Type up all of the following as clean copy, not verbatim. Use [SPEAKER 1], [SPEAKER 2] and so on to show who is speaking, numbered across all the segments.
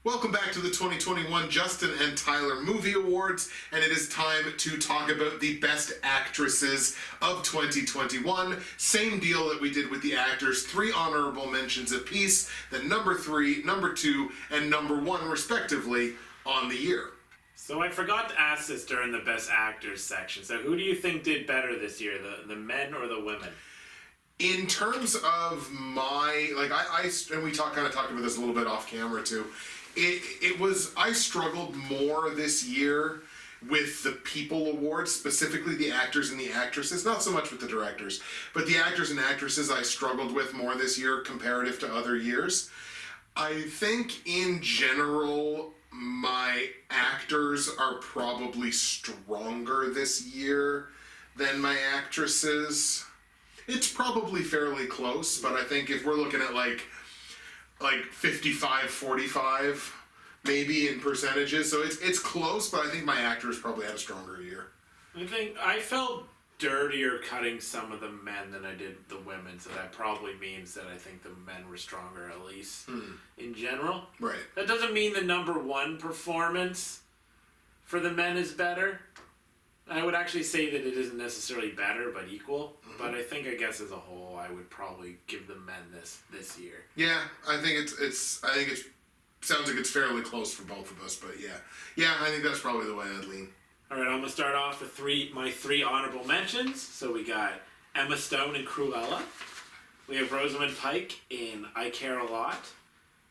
[SPEAKER 1] Welcome back to the 2021 Justin and Tyler Movie Awards, and it is time to talk about the Best Actresses of 2021. Same deal that we did with the actors, 3 honorable mentions apiece, then number 3, number 2, and number 1, respectively, on the year.
[SPEAKER 2] So I forgot to ask this during the Best Actors section. So who do you think did better this year, the men or the women?
[SPEAKER 1] In terms of my, and we talked about this a little bit off camera too. I struggled more this year with the People Awards, specifically the actors and the actresses, not so much with the directors, but the actors and actresses I struggled with more this year comparative to other years. I think in general, my actors are probably stronger this year than my actresses. It's probably fairly close, but I think if we're looking at like 55-45 maybe in percentages, so it's close, but I think my actors probably had a stronger year.
[SPEAKER 2] I think I felt dirtier cutting some of the men than I did the women, so that probably means that I think the men were stronger, at least in general.
[SPEAKER 1] Right.
[SPEAKER 2] That doesn't mean the number 1 performance for the men is better. I would actually say that it isn't necessarily better, but equal. But I think, I guess as a whole, I would probably give the men this year.
[SPEAKER 1] Yeah, I think it sounds like it's fairly close for both of us, but yeah, I think that's probably the way I'd lean.
[SPEAKER 2] All right, I'm gonna start off with my three honorable mentions. So we got Emma Stone in Cruella. We have Rosamund Pike in I Care a Lot.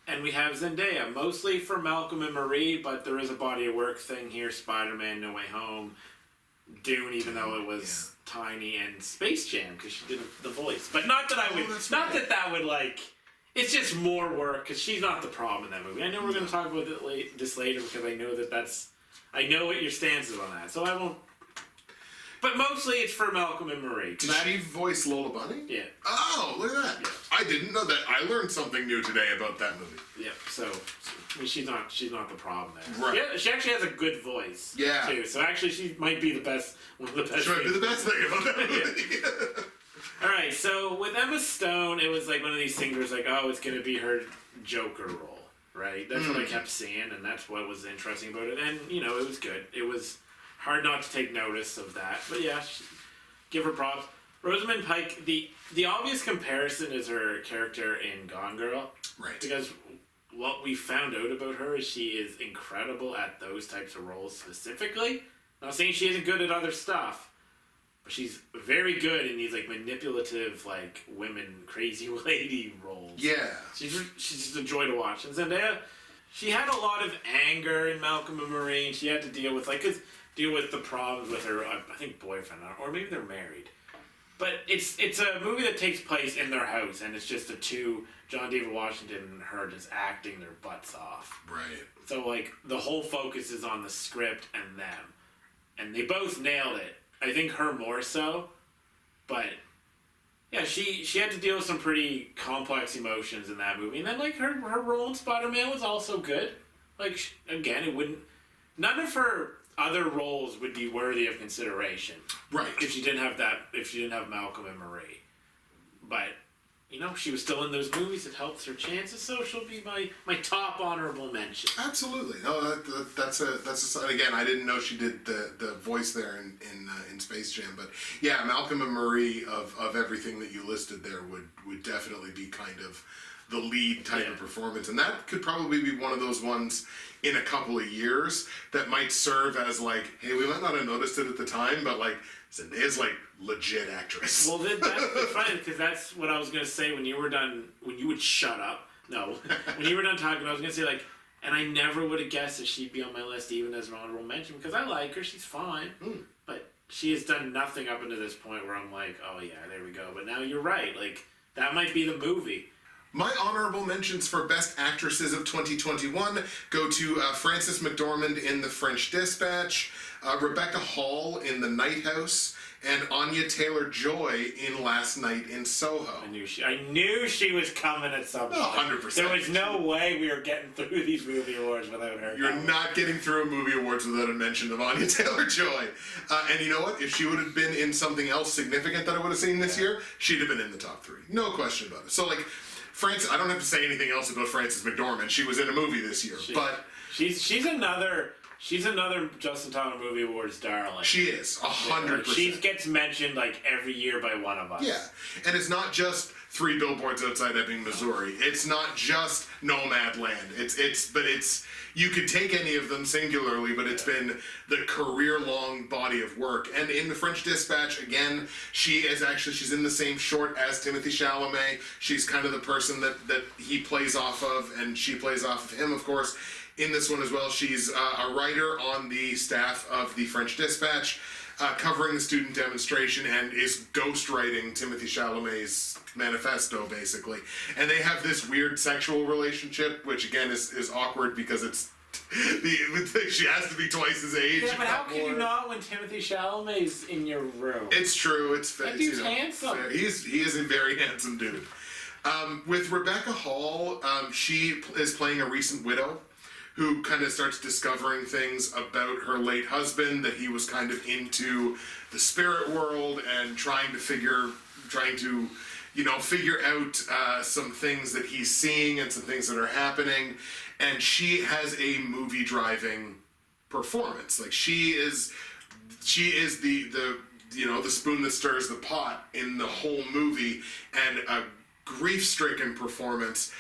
[SPEAKER 2] And we have Zendaya, mostly for Malcolm and Marie, but there is a body of work thing here. Spider-Man, No Way Home, Dune, even though it was tiny, and Space Jam, because she did the voice. But not that I would, that would like, it's just more work, because she's not the problem in that movie. I know we're going to talk about this later, because I know I know what your stance is on that, so I won't. But mostly it's for Malcolm and Marie.
[SPEAKER 1] Did she voice Lola Bunny?
[SPEAKER 2] Yeah.
[SPEAKER 1] Oh, look at that.
[SPEAKER 2] Yeah.
[SPEAKER 1] I didn't know that. I learned something new today about that movie.
[SPEAKER 2] Yeah, so I mean, she's not the problem there.
[SPEAKER 1] Right.
[SPEAKER 2] Yeah, she actually has a good voice.
[SPEAKER 1] Yeah.
[SPEAKER 2] Too. So actually she might be one of the best.
[SPEAKER 1] She might be the best thing about that movie.
[SPEAKER 2] Yeah. Alright, so with Emma Stone, it was like one of these things where it's like, oh, it's going to be her Joker role, right? That's what I kept seeing, and that's what was interesting about it. And, you know, it was good. It was hard not to take notice of that. But yeah, give her props. Rosamund Pike, the obvious comparison is her character in Gone Girl.
[SPEAKER 1] Right.
[SPEAKER 2] Because what we found out about her is she is incredible at those types of roles specifically. Not saying she isn't good at other stuff, but she's very good in these like manipulative, like women, crazy lady roles.
[SPEAKER 1] Yeah.
[SPEAKER 2] She's just a joy to watch. And Zendaya, she had a lot of anger in Malcolm and Marie, and she had to deal with the problems with her, I think, boyfriend, or maybe they're married. But it's a movie that takes place in their house, and it's just the two, John David Washington and her, just acting their butts off.
[SPEAKER 1] Right.
[SPEAKER 2] So, like, the whole focus is on the script and them. And they both nailed it. I think her more so. But, yeah, she had to deal with some pretty complex emotions in that movie. And then, like, her role in Spider-Man was also good. Like, again, none of her other roles would be worthy of consideration.
[SPEAKER 1] Right.
[SPEAKER 2] If she didn't have Malcolm and Marie. But, you know, she was still in those movies. It helps her chances, so she'll be my top honorable mention.
[SPEAKER 1] Absolutely. No, that's a again, I didn't know she did the voice there in Space Jam, but yeah, Malcolm and Marie of everything that you listed there would definitely be kind of the lead type of performance, and that could probably be one of those ones in a couple of years that might serve as like, hey, we might not have noticed it at the time, but like Zendaya's like legit actress.
[SPEAKER 2] Well, that's funny, because that's what I was gonna say when you would shut up. No, when you were done talking, I was gonna say like, and I never would have guessed that she'd be on my list even as an honorable mention, because I like her, she's fine, but she has done nothing up until this point where I'm like, oh yeah, there we go. But now you're right, like, that might be the movie.
[SPEAKER 1] My honorable mentions for Best Actresses of 2021 go to Frances McDormand in The French Dispatch, Rebecca Hall in The Night House, and Anya Taylor-Joy in Last Night in Soho.
[SPEAKER 2] I knew she was coming at some point.
[SPEAKER 1] 100%.
[SPEAKER 2] There was no way we were getting through these movie awards without her.
[SPEAKER 1] You're not getting through a movie awards without a mention of Anya Taylor-Joy. And you know what? If she would have been in something else significant that I would have seen this year, she'd have been in the top 3. No question about it. So, like, I don't have to say anything else about Frances McDormand. She was in a movie this year, but
[SPEAKER 2] she's another Justin Thomas Movie Awards darling.
[SPEAKER 1] She is 100%.
[SPEAKER 2] She gets mentioned like every year by one of us.
[SPEAKER 1] Yeah, and it's not just 3 Billboards Outside Ebbing, Missouri. It's not just Nomadland. It's you could take any of them singularly, but it's been the career-long body of work. And in The French Dispatch, again, she's in the same short as Timothée Chalamet. She's kind of the person that he plays off of, and she plays off of him, of course. In this one as well, she's a writer on the staff of The French Dispatch, covering the student demonstration, and is ghostwriting Timothée Chalamet's manifesto, basically. And they have this weird sexual relationship, which again is awkward because it's she has to be twice his age.
[SPEAKER 2] Yeah, but how can you not when Timothée Chalamet's in your room?
[SPEAKER 1] It's true.
[SPEAKER 2] That dude's handsome.
[SPEAKER 1] He is a very handsome dude. With Rebecca Hall, she is playing a recent widow who kind of starts discovering things about her late husband, that he was kind of into the spirit world and trying to figure out some things that he's seeing and some things that are happening. And she has a movie driving performance. Like she is the spoon that stirs the pot in the whole movie, and a grief-stricken performance.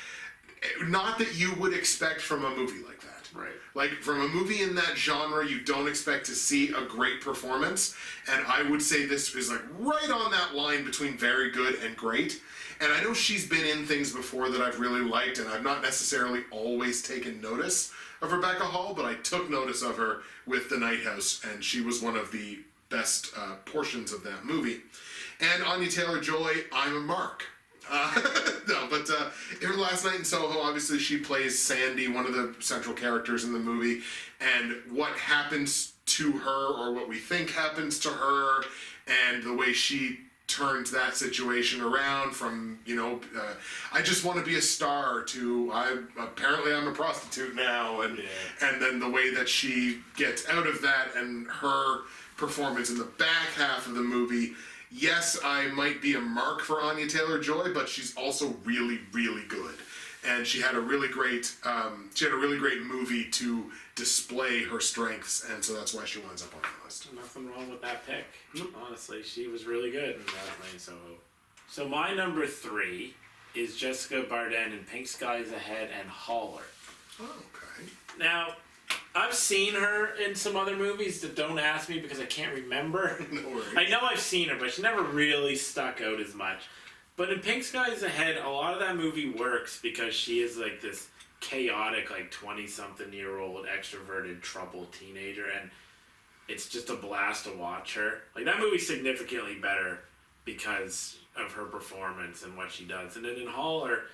[SPEAKER 1] Not that you would expect from a movie like that.
[SPEAKER 2] Right.
[SPEAKER 1] Like, from a movie in that genre, you don't expect to see a great performance. And I would say this is, like, right on that line between very good and great. And I know she's been in things before that I've really liked, and I've not necessarily always taken notice of Rebecca Hall, but I took notice of her with The Night House, and she was one of the best portions of that movie. And Anya Taylor-Joy, I'm a mark. In Last Night in Soho, obviously she plays Sandy, one of the central characters in the movie, and what happens to her, or what we think happens to her, and the way she turns that situation around from, I just want to be a star to, I'm a prostitute now, and then the way that she gets out of that, and her performance in the back half of the movie. Yes, I might be a mark for Anya Taylor-Joy, but she's also really, really good. And she had a really great movie to display her strengths, and so that's why she winds up on the list.
[SPEAKER 2] Nothing wrong with that pick. Honestly, she was really good in Last Night in Soho. So my number 3 is Jessica Bardem in Pink Skies Ahead and Holler.
[SPEAKER 1] Oh, okay.
[SPEAKER 2] Now, I've seen her in some other movies that don't ask me because I can't remember.
[SPEAKER 1] No worries.
[SPEAKER 2] I know I've seen her, but she never really stuck out as much. But in Pink Skies Ahead, a lot of that movie works because she is like this chaotic, like 20-something-year-old extroverted, troubled teenager, and it's just a blast to watch her. Like, that movie's significantly better because of her performance and what she does. And then in Holler,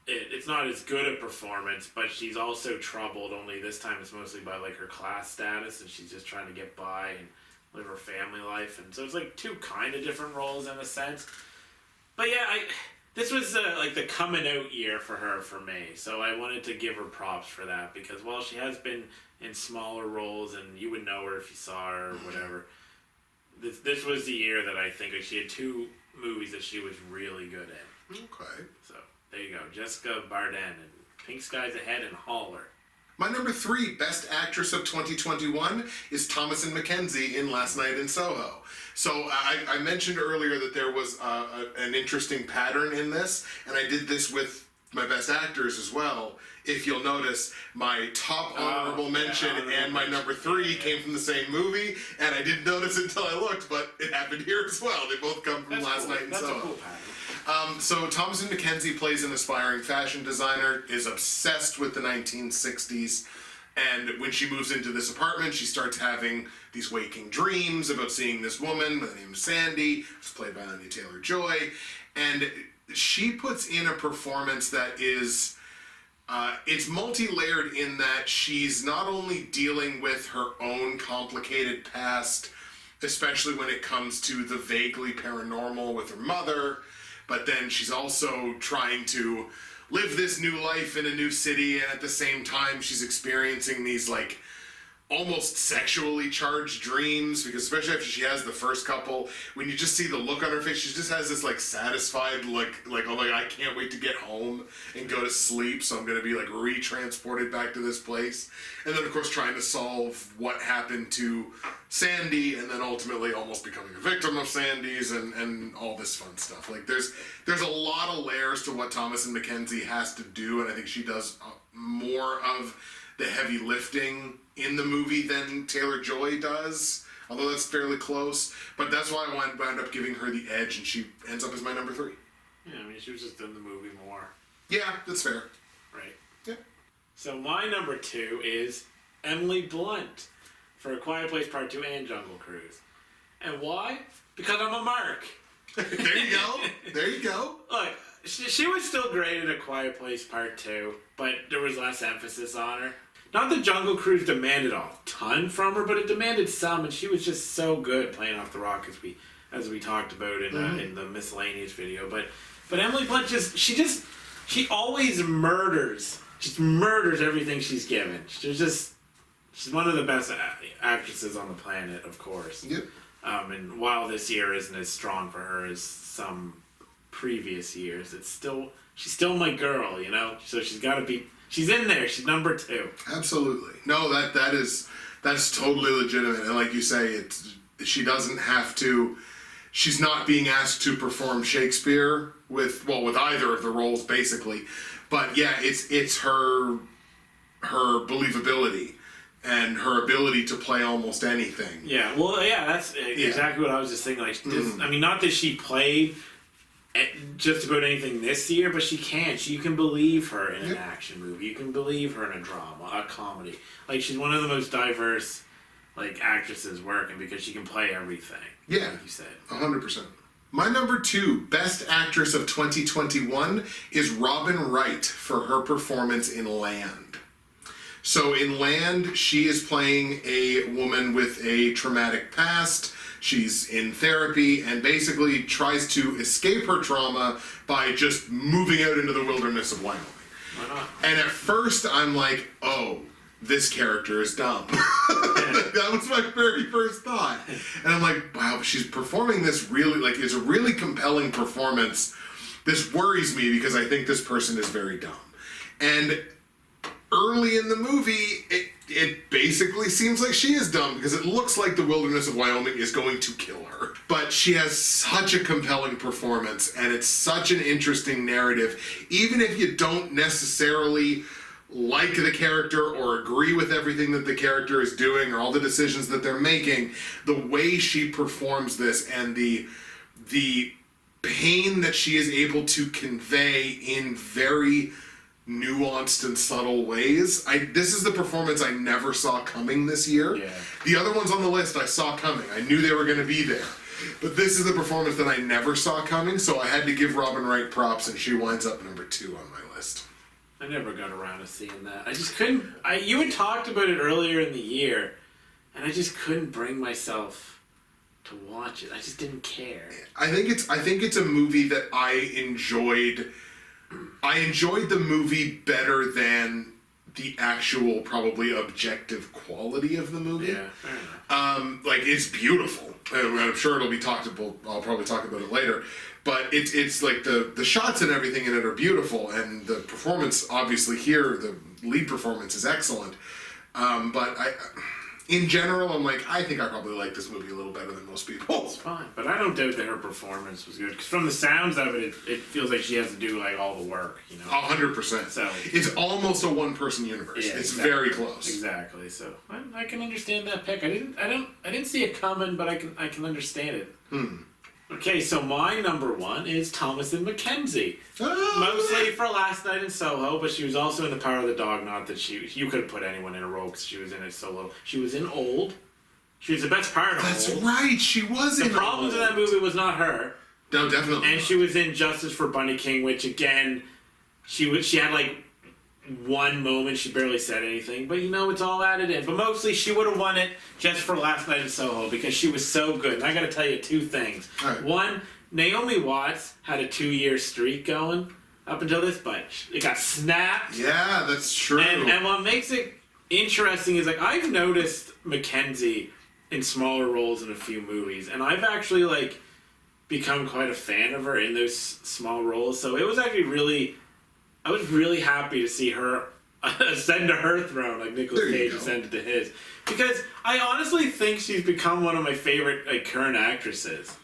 [SPEAKER 2] it's not as good a performance, but she's also troubled, only this time it's mostly by like her class status, and she's just trying to get by and live her family life. And so it's like 2 kind of different roles in a sense. But yeah, this was like the coming out year for her for me, so I wanted to give her props for that, because while she has been in smaller roles and you would know her if you saw her or whatever, this was the year that I think she had 2 movies that she was really good in.
[SPEAKER 1] Okay.
[SPEAKER 2] So there you go, Jessica Bardem in Pink Skies Ahead and Holler.
[SPEAKER 1] My number 3 Best Actress of 2021 is Thomasin McKenzie in Last Night in Soho. So I mentioned earlier that there was an interesting pattern in this, and I did this with my Best Actors as well. If you'll notice, my top honorable mention and my number 3 came from the same movie, and I didn't notice it until I looked, but it happened here as well. They both come from Last Night in Soho.
[SPEAKER 2] That's a cool pattern.
[SPEAKER 1] So Thomasin McKenzie plays an aspiring fashion designer, is obsessed with the 1960s, and when she moves into this apartment, she starts having these waking dreams about seeing this woman by the name of Sandy, who's played by Anya Taylor-Joy, and she puts in a performance that is, it's multi-layered in that she's not only dealing with her own complicated past, especially when it comes to the vaguely paranormal with her mother, but then she's also trying to live this new life in a new city, and at the same time she's experiencing these like almost sexually charged dreams, because especially after she has the first couple, when you just see the look on her face, she just has this like satisfied like oh my god, I can't wait to get home and go to sleep, so I'm gonna be like re-transported back to this place. And then of course trying to solve what happened to Sandy, and then ultimately almost becoming a victim of Sandy's, and all this fun stuff. Like there's a lot of layers to what Thomasin McKenzie has to do, and I think she does more of the heavy lifting in the movie than Taylor-Joy does, although that's fairly close. But that's why I wound up giving her the edge, and she ends up as my number 3.
[SPEAKER 2] Yeah, I mean, she was just in the movie more.
[SPEAKER 1] Yeah, that's fair.
[SPEAKER 2] Right.
[SPEAKER 1] Yeah.
[SPEAKER 2] So my number 2 is Emily Blunt for A Quiet Place Part 2 and Jungle Cruise. And why? Because I'm a mark.
[SPEAKER 1] There you go. There you go.
[SPEAKER 2] Look, she was still great in A Quiet Place Part 2, but there was less emphasis on her. Not that Jungle Cruise demanded a ton from her, but it demanded some, and she was just so good playing off the rock, as we talked about in the Miscellaneous video. But Emily Blunt she always murders everything she's given. She's one of the best actresses on the planet, of course.
[SPEAKER 1] Yep.
[SPEAKER 2] And while this year isn't as strong for her as some previous years, she's still my girl, you know. So she's in there. She's number 2.
[SPEAKER 1] Absolutely. No, that's totally legitimate. And like you say, she doesn't have to. She's not being asked to perform Shakespeare with either of the roles basically. But yeah, it's her believability and her ability to play almost anything.
[SPEAKER 2] Yeah. Well, yeah, that's exactly what I was just thinking. Like, I mean, not that she played just about anything this year, but she can. You can believe her in an action movie. You can believe her in a drama, a comedy. Like, she's one of the most diverse, like, actresses working because she can play everything.
[SPEAKER 1] Yeah.
[SPEAKER 2] Like you said.
[SPEAKER 1] 100%. My number 2, Best Actress of 2021, is Robin Wright for her performance in Land. So in Land, she is playing a woman with a traumatic past. She's in therapy and basically tries to escape her trauma by just moving out into the wilderness of Wyoming.
[SPEAKER 2] Why not?
[SPEAKER 1] And at first, I'm like, oh, this character is dumb. That was my very first thought. And I'm like, wow, she's performing this really, like, it's a really compelling performance. This worries me because I think this person is very dumb. And early in the movie, it basically seems like she is dumb because it looks like the wilderness of Wyoming is going to kill her. But she has such a compelling performance, and it's such an interesting narrative. Even if you don't necessarily like the character or agree with everything that the character is doing or all the decisions that they're making, the way she performs this and the pain that she is able to convey in very nuanced and subtle ways. This is the performance I never saw coming this year.
[SPEAKER 2] Yeah.
[SPEAKER 1] The other ones on the list I saw coming. I knew they were going to be there. But this is the performance that I never saw coming, so I had to give Robin Wright props, and she winds up number 2 on my list.
[SPEAKER 2] I never got around to seeing that. I just couldn't. You had talked about it earlier in the year, and I just couldn't bring myself to watch it. I just didn't care.
[SPEAKER 1] I think it's a movie that I enjoyed. I enjoyed the movie better than the actual, probably objective quality of the movie.
[SPEAKER 2] Yeah, fair enough.
[SPEAKER 1] Like, it's beautiful. I'm sure it'll be talked about. I'll probably talk about it later. But it's like the shots and everything in it are beautiful, and the performance, obviously here, the lead performance is excellent. But in general, I'm like, I think I probably like this movie a little better than most people.
[SPEAKER 2] It's fine, but I don't doubt that her performance was good. Because from the sounds of it, it feels like she has to do like all the work, you know.
[SPEAKER 1] 100%.
[SPEAKER 2] So
[SPEAKER 1] it's almost a one-person universe.
[SPEAKER 2] Yeah,
[SPEAKER 1] it's
[SPEAKER 2] exactly.
[SPEAKER 1] very close.
[SPEAKER 2] Exactly. So I can understand that pick. I didn't see it coming, but I can understand it. Okay, so my number 1 is Thomasin McKenzie. Mostly for Last Night in Soho, but she was also in The Power of the Dog. Not that you could have put anyone in a role because she was in it so low. She was in Old. She was the best part of
[SPEAKER 1] That's
[SPEAKER 2] Old.
[SPEAKER 1] right, she was in
[SPEAKER 2] The problems in that movie was not her.
[SPEAKER 1] No, definitely.
[SPEAKER 2] And she was in Justice for Bunny King, which again, she had like one moment she barely said anything, but it's all added in. But mostly she would have won it just for Last Night in Soho because she was so good. And I got to tell you two things.
[SPEAKER 1] Right.
[SPEAKER 2] One, Naomi Watts had a 2-year streak going up until this, but it got snapped.
[SPEAKER 1] Yeah, that's true.
[SPEAKER 2] And what makes it interesting is like I've noticed Mackenzie in smaller roles in a few movies, and I've actually like become quite a fan of her in those small roles. So it was actually I was really happy to see her ascend to her throne like Nicolas Cage ascended to his, because I honestly think she's become one of my favorite like current actresses,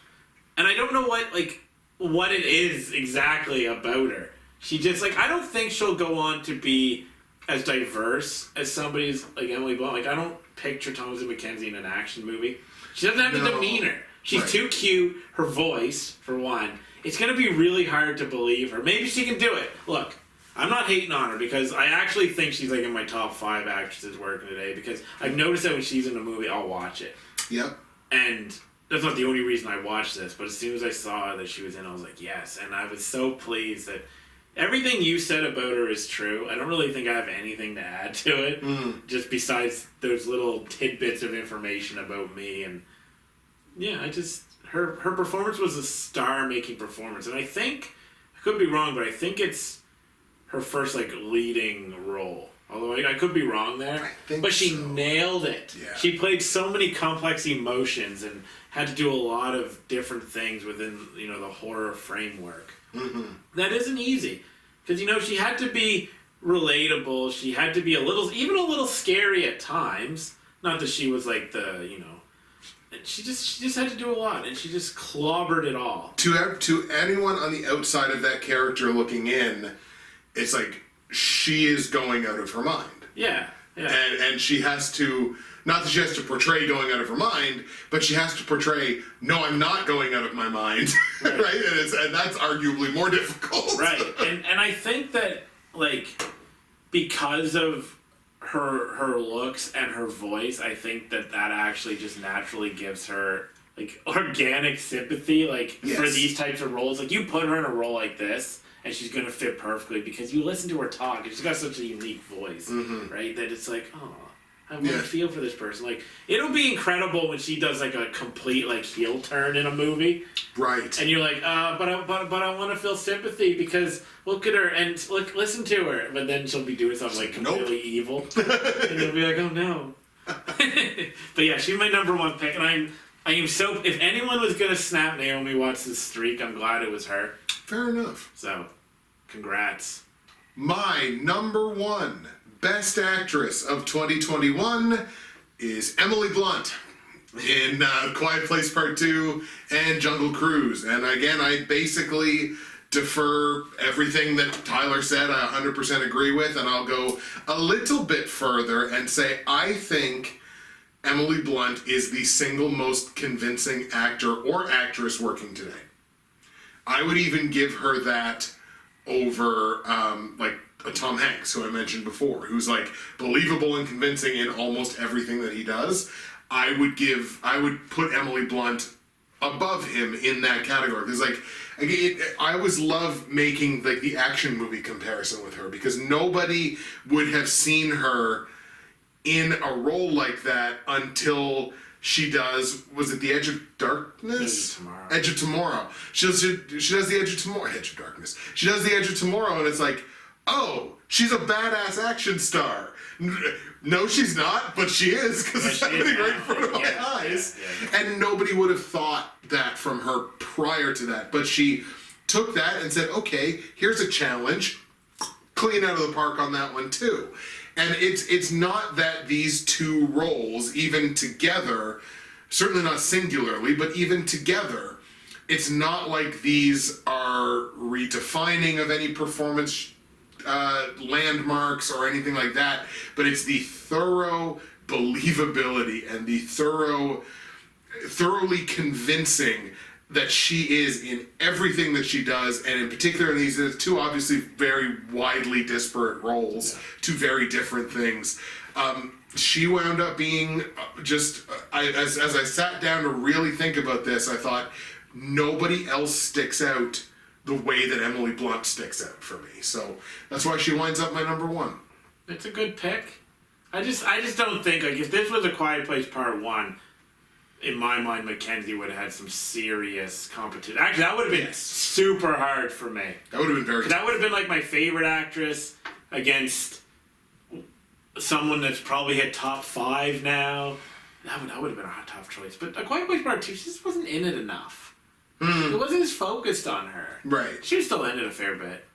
[SPEAKER 2] and I don't know what it is exactly about her. She just like I don't think she'll go on to be as diverse as somebody's like Emily Blunt. Like I don't picture Thomasin McKenzie in an action movie. She doesn't have the demeanor. She's too cute. Her voice, for one, it's gonna be really hard to believe her. Maybe she can do it. Look, I'm not hating on her because I actually think she's like in my top 5 actresses working today, because I've noticed that when she's in a movie, I'll watch it.
[SPEAKER 1] Yep.
[SPEAKER 2] And that's not the only reason I watched this, but as soon as I saw that she was in, I was like, yes. And I was so pleased that everything you said about her is true. I don't really think I have anything to add to it, just besides those little tidbits of information about me. And yeah, her performance was a star-making performance, and I think I could be wrong, but I think it's her first like leading role. Although I could be wrong there, but she nailed it.
[SPEAKER 1] Yeah.
[SPEAKER 2] She played so many complex emotions and had to do a lot of different things within the horror framework.
[SPEAKER 1] Mm-hmm.
[SPEAKER 2] That isn't easy, because she had to be relatable. She had to be even a little scary at times. Not that she was like she just had to do a lot, and she just clobbered it all.
[SPEAKER 1] To anyone on the outside of that character looking in, it's like she is going out of her mind.
[SPEAKER 2] Yeah.
[SPEAKER 1] And she has to, not that she has to portray going out of her mind, but she has to portray, no, I'm not going out of my mind, right? And that's arguably more difficult.
[SPEAKER 2] Right, and I think that, like, because of her looks and her voice, I think that actually just naturally gives her, like, organic sympathy, like, for these types of roles. Like, you put her in a role like this, and she's gonna fit perfectly because you listen to her talk, and she's got such a unique voice, right? That it's like, oh, I want to feel for this person. Like, it'll be incredible when she does like a complete like heel turn in a movie,
[SPEAKER 1] right?
[SPEAKER 2] And you're like, but I want to feel sympathy because look at her and listen to her. But then she'll be doing something like completely evil, and you'll be like, oh no. But yeah, she's my number 1 pick, and I am so. If anyone was gonna snap Naomi Watts' streak, I'm glad it was her.
[SPEAKER 1] Fair enough.
[SPEAKER 2] So, congrats.
[SPEAKER 1] My number 1 Best Actress of 2021 is Emily Blunt in Quiet Place Part 2 and Jungle Cruise. And again, I basically defer everything that Tyler said. I 100% agree with, and I'll go a little bit further and say I think Emily Blunt is the single most convincing actor or actress working today. I would even give her that over like a Tom Hanks, who I mentioned before, who's like believable and convincing in almost everything that he does. I would put Emily Blunt above him in that category, because like again, I always love making like the action movie comparison with her, because nobody would have seen her in a role like that until she does, was it The Edge of Darkness? Edge of Tomorrow. She does The Edge of Tomorrow. Edge of Darkness. She does The Edge of Tomorrow, and it's like, oh, she's a badass action star. No, she's not, but she is, because it's happening right in front of my eyes. Yeah. And nobody would have thought that from her prior to that. But she took that and said, okay, here's a challenge. Clean out of the park on that one, too. And it's not that these two roles, even together, certainly not singularly, but even together, it's not like these are redefining of any performance landmarks or anything like that, but it's the thorough believability and the thoroughly convincing that she is in everything that she does, and in particular in these two obviously very widely disparate roles, two very different things. She wound up being just, as I sat down to really think about this, I thought, nobody else sticks out the way that Emily Blunt sticks out for me. So that's why she winds up my number one.
[SPEAKER 2] It's a good pick. I just don't think, like, if this was A Quiet Place Part 1, in my mind, Mackenzie would have had some serious competition. Actually, that would have been super hard for me.
[SPEAKER 1] That would have been very.
[SPEAKER 2] That would have been like my favorite actress against someone that's probably hit top 5 now. That would have been a tough choice. But A Quiet Place Part 2, she just wasn't in it enough. It wasn't as focused on her.
[SPEAKER 1] Right.
[SPEAKER 2] She was still in it a fair bit.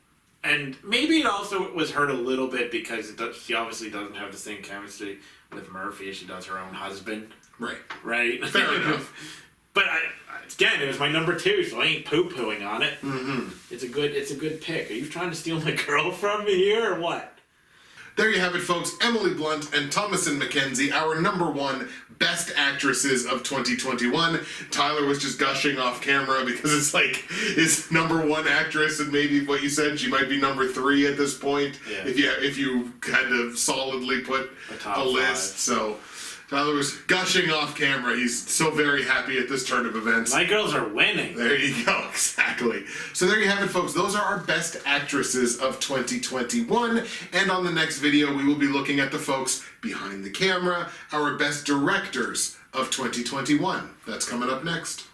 [SPEAKER 2] And maybe it also was hurt a little bit because she obviously doesn't have the same chemistry with Murphy as she does her own husband.
[SPEAKER 1] Right.
[SPEAKER 2] Right?
[SPEAKER 1] Fair enough.
[SPEAKER 2] But again, it was my number 2, so I ain't poo-pooing on it.
[SPEAKER 1] Mm-hmm.
[SPEAKER 2] It's a good pick. Are you trying to steal my girl from me here or what?
[SPEAKER 1] There you have it, folks. Emily Blunt and Thomasin McKenzie, our number 1 best actresses of 2021. Tyler was just gushing off camera because it's like his number 1 actress, and maybe what you said, she might be number 3 at this point.
[SPEAKER 2] Yeah.
[SPEAKER 1] If you had to solidly put a list.
[SPEAKER 2] 5.
[SPEAKER 1] So Tyler was gushing off camera. He's so very happy at this turn of events.
[SPEAKER 2] My girls are winning.
[SPEAKER 1] There you go, exactly. So there you have it, folks. Those are our best actresses of 2021. And on the next video, we will be looking at the folks behind the camera, our best directors of 2021. That's coming up next.